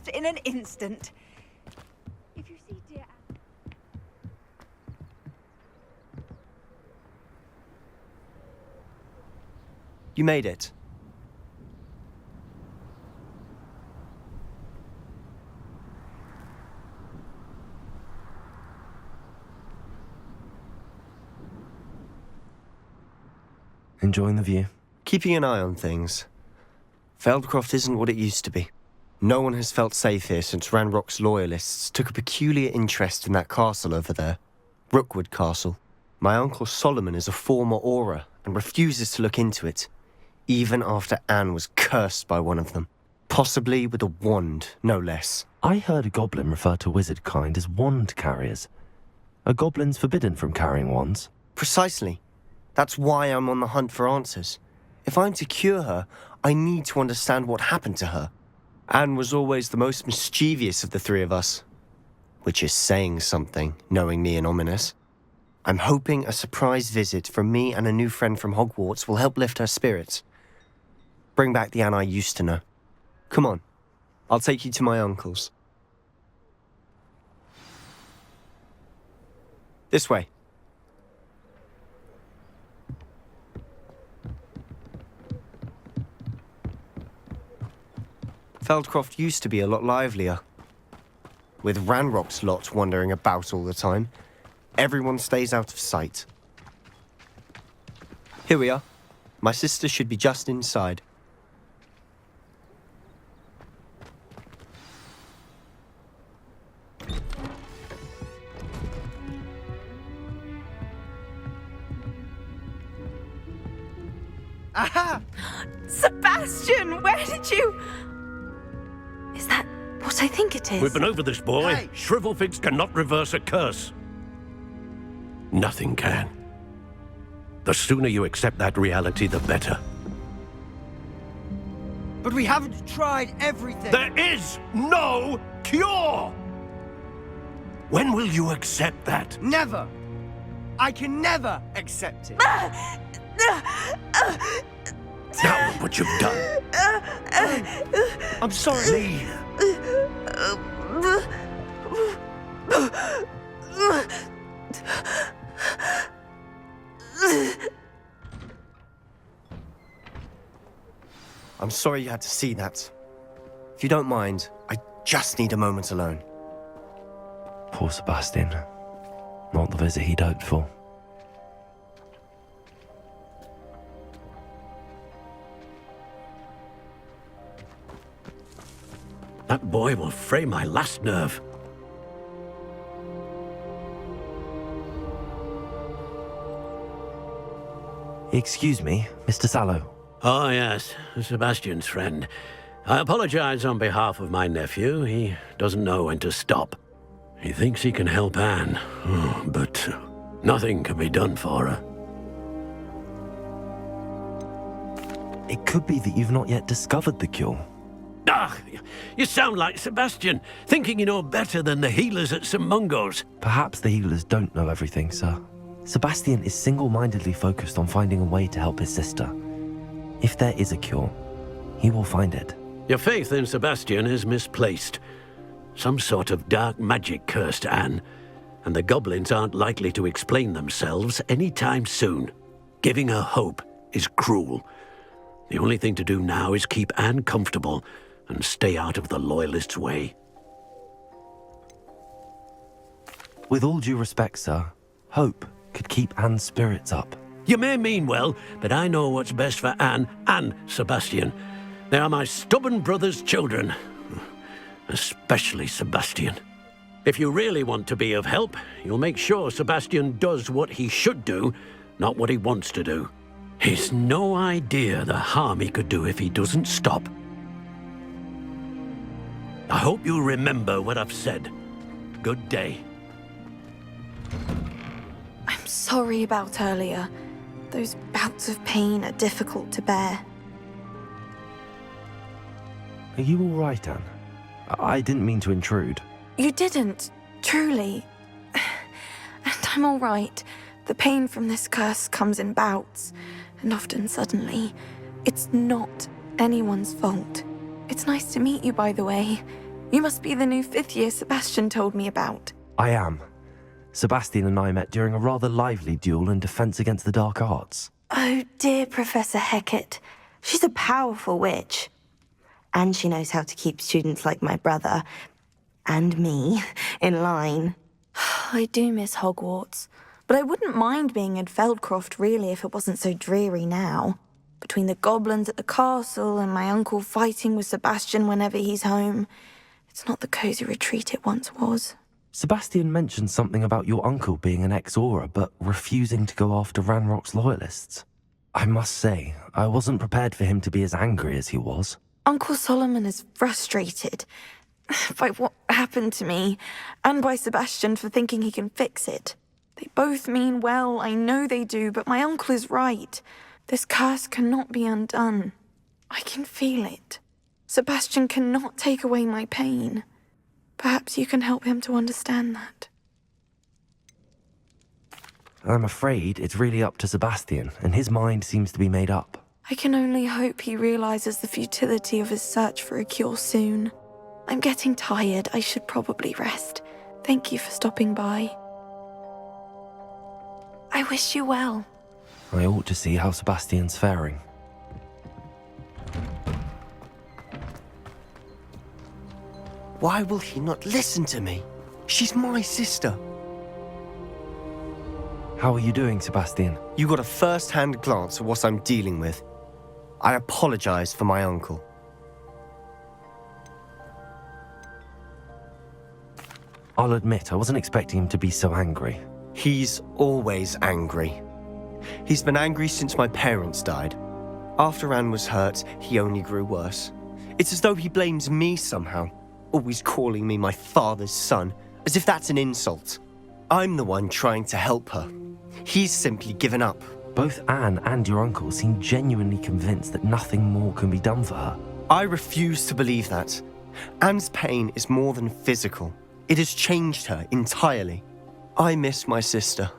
Ravenloft in an instant. If you see dear Anne... You made it. Enjoying the view? Keeping an eye on things. Feldcroft isn't what it used to be. No one has felt safe here since Ranrock's loyalists took a peculiar interest in that castle over there. Rookwood Castle. My uncle Solomon is a former Auror and refuses to look into it, even after Anne was cursed by one of them. Possibly with a wand, no less. I heard a goblin refer to wizard kind as wand carriers. Are goblins forbidden from carrying wands? Precisely. That's why I'm on the hunt for answers. If I'm to cure her, I need to understand what happened to her. Anne was always the most mischievous of the three of us. Which is saying something, knowing me and Ominous. I'm hoping a surprise visit from me and a new friend from Hogwarts will help lift her spirits. Bring back the Anne I used to know. Come on, I'll take you to my uncle's. This way. Feldcroft used to be a lot livelier. With Ranrock's lot wandering about all the time, everyone stays out of sight. Here we are. My sister should be just inside. Aha! Sebastian, where did you... Is that what I think it is? We've been over this, boy. Hey. Shrivelfigs cannot reverse a curse. Nothing can. The sooner you accept that reality, the better. But we haven't tried everything. There is no cure! When will you accept that? Never. I can never accept it. Now look what you've done. I'm sorry. Leave. I'm sorry you had to see that. If you don't mind, I just need a moment alone. Poor Sebastian. Not the visit he'd hoped for. That boy will fray my last nerve. Excuse me, Mr. Sallow. Oh, yes, Sebastian's friend. I apologize on behalf of my nephew. He doesn't know when to stop. He thinks he can help Anne, but nothing can be done for her. It could be that you've not yet discovered the cure. Ah, you sound like Sebastian, thinking you know better than the healers at St. Mungo's. Perhaps the healers don't know everything, sir. Sebastian is single-mindedly focused on finding a way to help his sister. If there is a cure, he will find it. Your faith in Sebastian is misplaced. Some sort of dark magic cursed Anne, and the goblins aren't likely to explain themselves anytime soon. Giving her hope is cruel. The only thing to do now is keep Anne comfortable and stay out of the Loyalists' way. With all due respect, sir, hope could keep Anne's spirits up. You may mean well, but I know what's best for Anne and Sebastian. They are my stubborn brother's children. Especially Sebastian. If you really want to be of help, you'll make sure Sebastian does what he should do, not what he wants to do. He's no idea the harm he could do if he doesn't stop. I hope you remember what I've said. Good day. I'm sorry about earlier. Those bouts of pain are difficult to bear. Are you all right, Anne? I didn't mean to intrude. You didn't, truly. And I'm all right. The pain from this curse comes in bouts, and often suddenly. It's not anyone's fault. It's nice to meet you, by the way. You must be the new 5th year Sebastian told me about. I am. Sebastian and I met during a rather lively duel in Defense Against the Dark Arts. Oh, dear Professor Hecat. She's a powerful witch. And she knows how to keep students like my brother, and me, in line. I do miss Hogwarts, but I wouldn't mind being in Feldcroft really if it wasn't so dreary now. Between the goblins at the castle and my uncle fighting with Sebastian whenever he's home, it's not the cosy retreat it once was. Sebastian mentioned something about your uncle being an ex-Auror, but refusing to go after Ranrock's loyalists. I must say, I wasn't prepared for him to be as angry as he was. Uncle Solomon is frustrated by what happened to me, and by Sebastian for thinking he can fix it. They both mean well, I know they do, but my uncle is right. This curse cannot be undone. I can feel it. Sebastian cannot take away my pain. Perhaps you can help him to understand that. I'm afraid it's really up to Sebastian, and his mind seems to be made up. I can only hope he realizes the futility of his search for a cure soon. I'm getting tired. I should probably rest. Thank you for stopping by. I wish you well. I ought to see how Sebastian's faring. Why will he not listen to me? She's my sister. How are you doing, Sebastian? You got a first-hand glance at what I'm dealing with. I apologize for my uncle. I'll admit, I wasn't expecting him to be so angry. He's always angry. He's been angry since my parents died. After Anne was hurt, he only grew worse. It's as though he blames me somehow, always calling me my father's son, as if that's an insult. I'm the one trying to help her. He's simply given up. Both Anne and your uncle seem genuinely convinced that nothing more can be done for her. I refuse to believe that. Anne's pain is more than physical. It has changed her entirely. I miss my sister.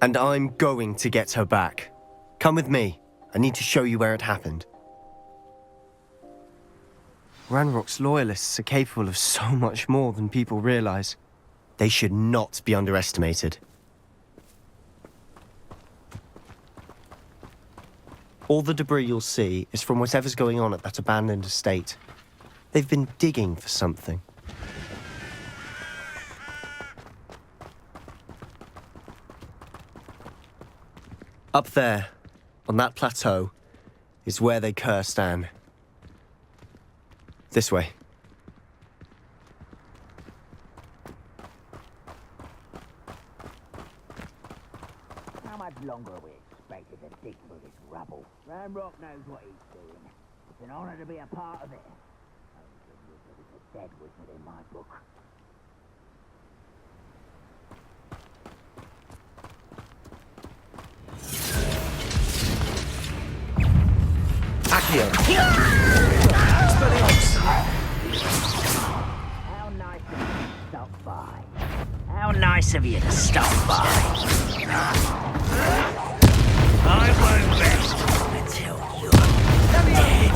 And I'm going to get her back. Come with me. I need to show you where it happened. Ranrock's loyalists are capable of so much more than people realize. They should not be underestimated. All the debris you'll see is from whatever's going on at that abandoned estate. They've been digging for something. Up there, on that plateau, is where they cursed Anne. This way. How much longer are we expected to dig through this rubble? Ranrock knows what he's doing. It's an honor to be a part of it. The dead was within my book. Accio! How nice of you to stop by. How nice of you to stop by. I won't rest until you're dead.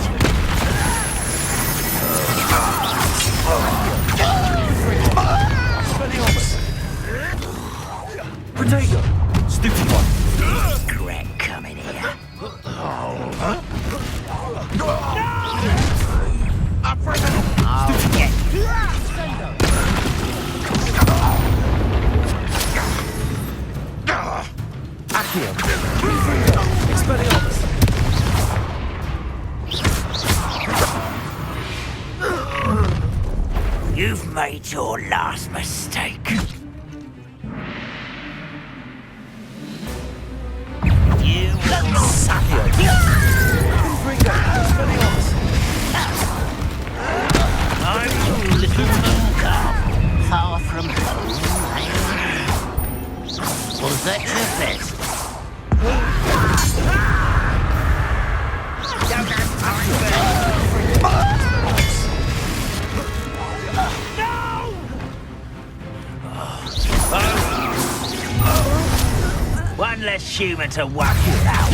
Potato! Stupid one! Regret coming here. I'll get you. Accio! Expelliarmus! You've made your last mistake. You will suffer. I'm little Mooncar, far from home. Was that your best? One less human to work it out.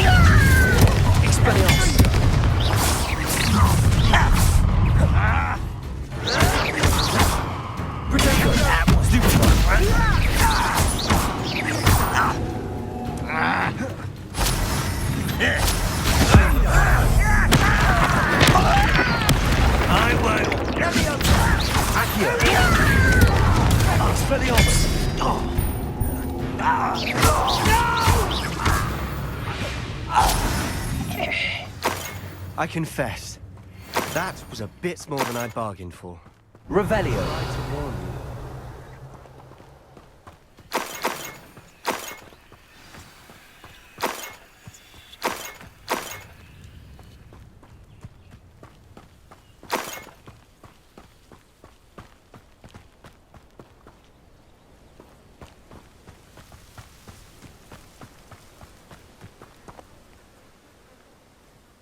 Expelliarmus! I confess, that was a bit more than I bargained for. Revelio.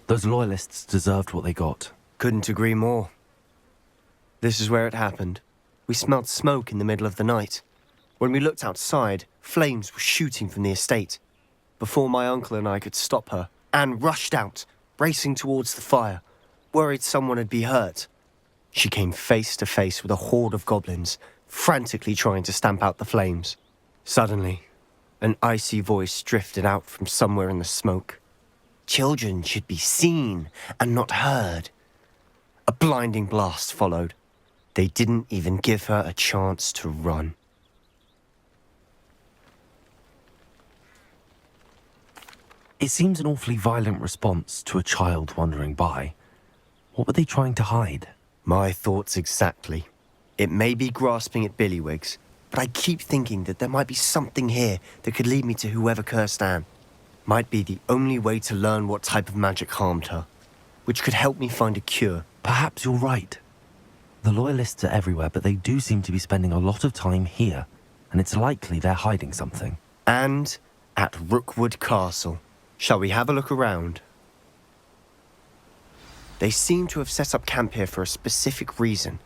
Those loyalists deserved what they got. Couldn't agree more. This is where it happened. We smelled smoke in the middle of the night. When we looked outside, flames were shooting from the estate. Before my uncle and I could stop her, Anne rushed out, racing towards the fire, worried someone had been hurt. She came face to face with a horde of goblins, frantically trying to stamp out the flames. Suddenly, an icy voice drifted out from somewhere in the smoke. Children should be seen and not heard. A blinding blast followed. They didn't even give her a chance to run. It seems an awfully violent response to a child wandering by. What were they trying to hide? My thoughts exactly. It may be grasping at Billywigs, but I keep thinking that there might be something here that could lead me to whoever cursed Anne. Might be the only way to learn what type of magic harmed her, which could help me find a cure. Perhaps you're right. The loyalists are everywhere, but they do seem to be spending a lot of time here, and it's likely they're hiding something. And at Rookwood Castle. Shall we have a look around? They seem to have set up camp here for a specific reason.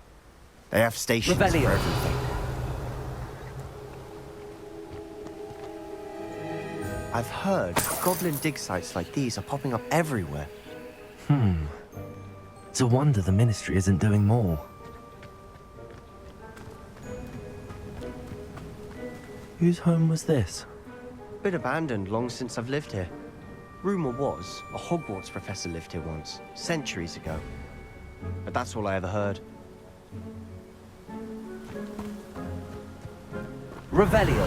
They have stations for everything. I've heard goblin dig sites like these are popping up everywhere. It's a wonder the Ministry isn't doing more. Whose home was this? Been abandoned long since I've lived here. Rumour was, a Hogwarts professor lived here once, centuries ago. But that's all I ever heard. Revelio.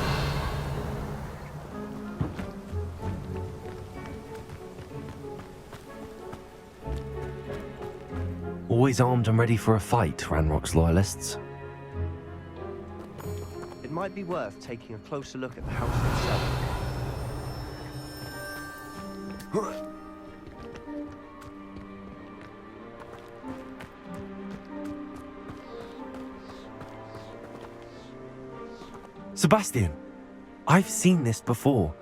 Always armed and ready for a fight, Ranrock's loyalists. It might be worth taking a closer look at the house itself. Sebastian, I've seen this before.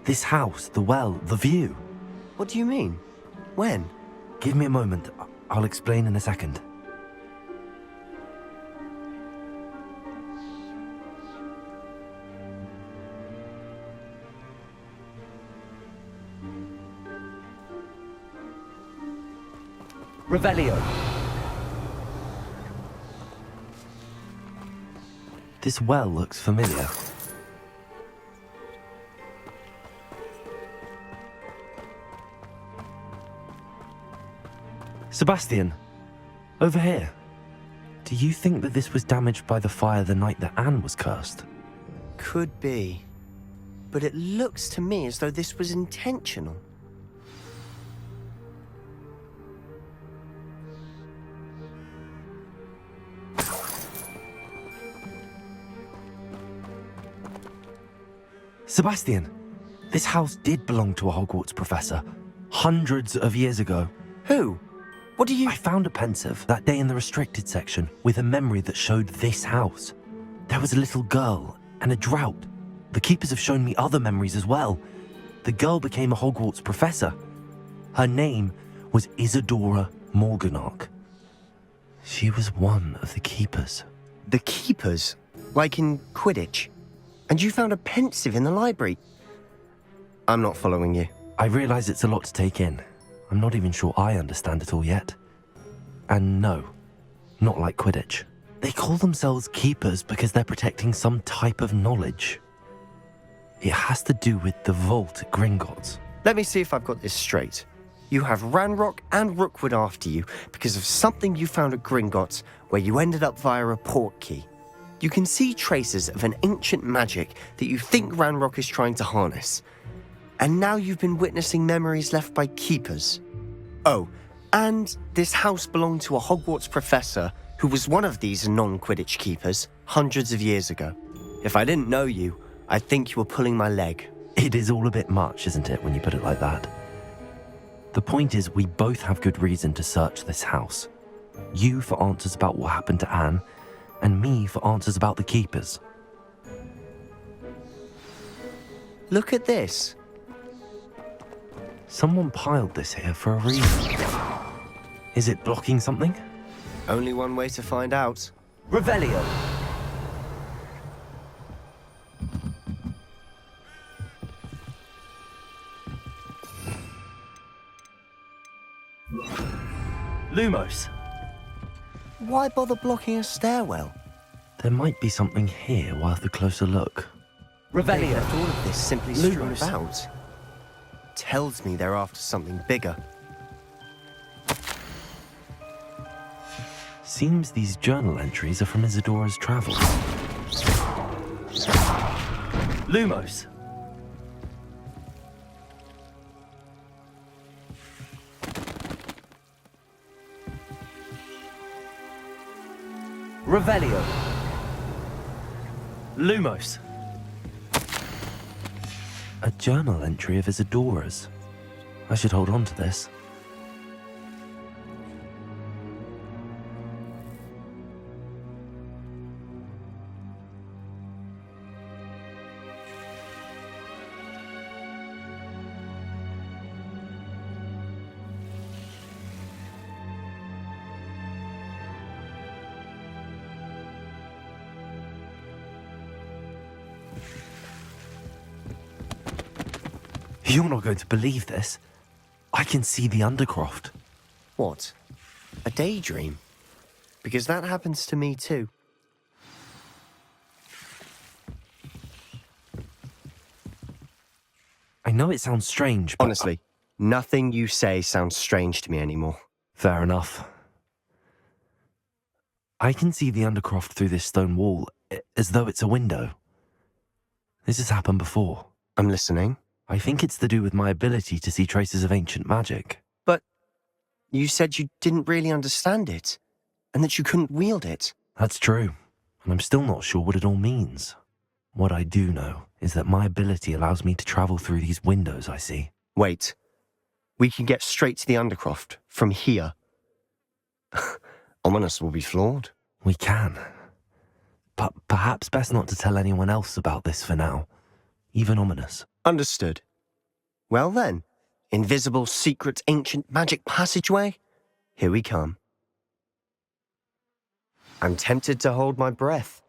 This house, the well, the view. What do you mean? When? Give me a moment. I'll explain in a second. Revelio. This well looks familiar. Sebastian, over here. Do you think that this was damaged by the fire the night that Anne was cursed? Could be. But it looks to me as though this was intentional. Sebastian, this house did belong to a Hogwarts professor, hundreds of years ago. Who? What do you... I found a pensive that day in the restricted section with a memory that showed this house. There was a little girl and a drought. The keepers have shown me other memories as well. The girl became a Hogwarts professor. Her name was Isadora Morganach. She was one of the keepers. The keepers? Like in Quidditch? And you found a pensive in the library? I'm not following you. I realize it's a lot to take in. I'm not even sure I understand it all yet. And no, not like Quidditch. They call themselves keepers because they're protecting some type of knowledge. It has to do with the vault at Gringotts. Let me see if I've got this straight. You have Ranrock and Rookwood after you because of something you found at Gringotts, where you ended up via a port key. You can see traces of an ancient magic that you think Ranrock is trying to harness. And now you've been witnessing memories left by keepers. Oh, and this house belonged to a Hogwarts professor who was one of these non-Quidditch keepers hundreds of years ago. If I didn't know you, I'd think you were pulling my leg. It is all a bit much, isn't it, when you put it like that? The point is, we both have good reason to search this house. You for answers about what happened to Anne, and me for answers about the keepers. Look at this. Someone piled this here for a reason. Is it blocking something? Only one way to find out. Revelio. Lumos. Why bother blocking a stairwell? There might be something here worth a closer look. They Revelio. left all of this simply strewn Lumos. about. Tells me they're after something bigger. Seems these journal entries are from Isadora's travels. Lumos. Revelio. Lumos. A journal entry of Isadora's. I should hold on to this. You're not going to believe this. I can see the Undercroft. What? A daydream? Because that happens to me too. I know it sounds strange, but... Honestly, nothing you say sounds strange to me anymore. Fair enough. I can see the Undercroft through this stone wall, as though it's a window. This has happened before. I'm listening. I think it's to do with my ability to see traces of ancient magic. But you said you didn't really understand it, and that you couldn't wield it. That's true, and I'm still not sure what it all means. What I do know is that my ability allows me to travel through these windows I see. Wait. We can get straight to the Undercroft from here. Ominous will be floored. We can. But perhaps best not to tell anyone else about this for now. Even Ominous. Understood. Well then, invisible, secret, ancient magic passageway? Here we come. I'm tempted to hold my breath.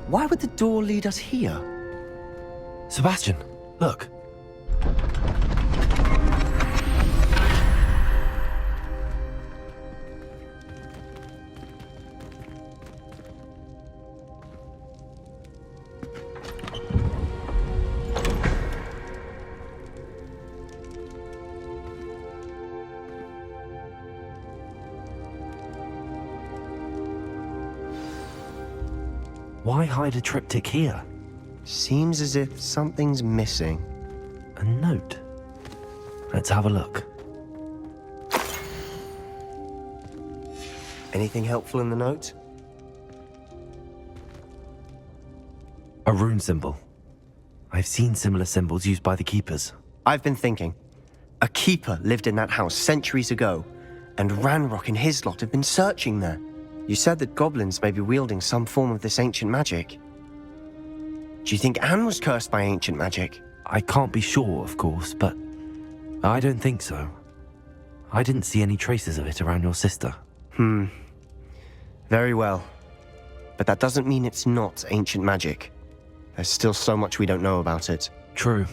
Why would the door lead us here? Sebastian, look. Why hide a triptych here? Seems as if something's missing. A note. Let's have a look. Anything helpful in the note? A rune symbol. I've seen similar symbols used by the keepers. I've been thinking. A keeper lived in that house centuries ago, and Ranrock and his lot have been searching there. You said that goblins may be wielding some form of this ancient magic. Do you think Anne was cursed by ancient magic? I can't be sure, of course, but I don't think so. I didn't see any traces of it around your sister. Very well. But that doesn't mean it's not ancient magic. There's still so much we don't know about it. True.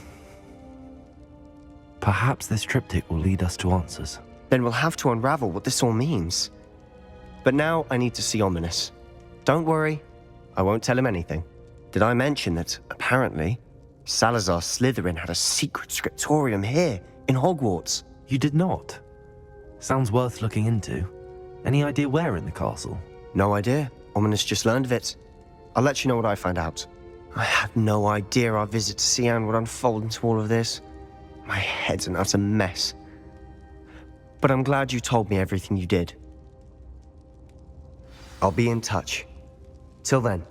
Perhaps this triptych will lead us to answers. Then we'll have to unravel what this all means. But now I need to see Ominous. Don't worry, I won't tell him anything. Did I mention that, apparently, Salazar Slytherin had a secret scriptorium here in Hogwarts? You did not? Sounds worth looking into. Any idea where in the castle? No idea. Ominous just learned of it. I'll let you know what I find out. I had no idea our visit to see Anne would unfold into all of this. My head's an utter mess. But I'm glad you told me everything you did. I'll be in touch. Till then.